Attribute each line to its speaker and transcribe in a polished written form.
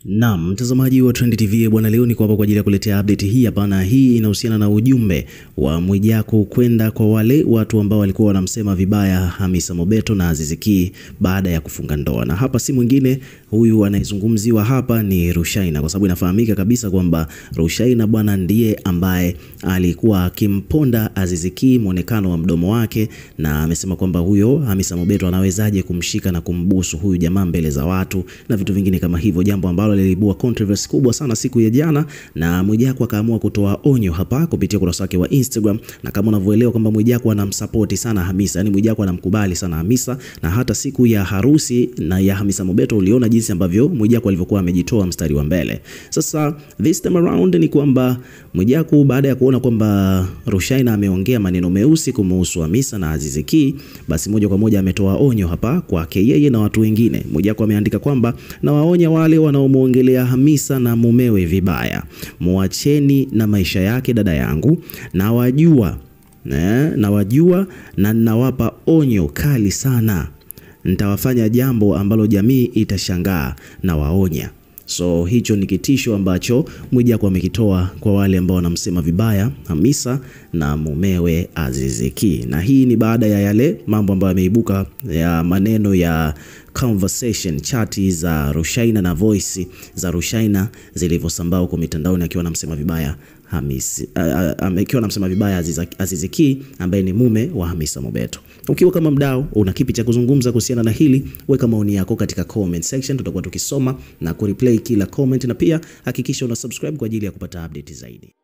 Speaker 1: Naam, mtazamaji wa Trend TV bwana, leo niko hapa kwa ajili ya kuletea update hii hapa, na hii inahusiana na ujumbe wa Mwijaku kwenda kwa wale watu ambao walikuwa wanamsema vibaya Hamisa Mobeto na Aziz Ki baada ya kufunga ndoa. Na hapa si mwingine, huyu anayezungumziwa hapa ni Rushaynah, kwa sababu inafahamika kabisa kwamba Rushaynah bwana ndiye ambaye alikuwa akimponda Aziz Ki muonekano wa mdomo wake, na amesema kwamba huyo Hamisa Mobeto anawezaje kumshika na kumbusu huyu jamaa mbele za watu na vitu vingine kama hivyo, jambo ambalo liliibua controversy kubwa sana siku ya jana. Na Mwijaku akaamua kutoa onyo hapa kupitia ukurasa wake wa Instagram, na kama unavyoelewa kwamba Mwijaku anamsupport sana Hamisa, yani Mwijaku anamkubali sana Hamisa, na hata siku ya harusi na ya Hamisa Mobeto uliona jinsi ambavyo Mwijaku alivyokuwa amejitoa mstari wa mbele. Sasa this time around ni kwamba Mwijaku baada ya kuona kwamba Rushaynah ameongea maneno meusi kumhusu Hamisa na Aziz Ki, basi moja kwa moja ametoa onyo hapa kwake yeye na watu wengine. Mwijaku ameandika kwamba na waonya wale wanaomuongelea Hamisa na mumewe vibaya, muacheni na maisha yake dada yangu, na wajua na nawapa onyo kali sana, nitawafanya jambo ambalo jamii itashangaa, na waonya. So hicho ni kitisho ambacho Mwijaku amekitoa kwa wale ambao wanamsema vibaya Hamisa na mumewe Aziz Ki. Na hii ni baada ya yale mambo ambayo yameibuka ya maneno ya conversation chati za Rushaynah na voice za Rushaynah zilivyosambaa kwa mitandaoni, akiwa anamsema vibaya Aziz Ki ambaye ni mume wa Hamisa Mobeto. Ukiwa kama mdau, una kipi cha kuzungumza kuhusiana na hili? Weka maoni yako katika comment section, tutakuwa tukisoma na kureplay kila comment, na pia hakikisha una subscribe kwa ajili ya kupata update zaidi.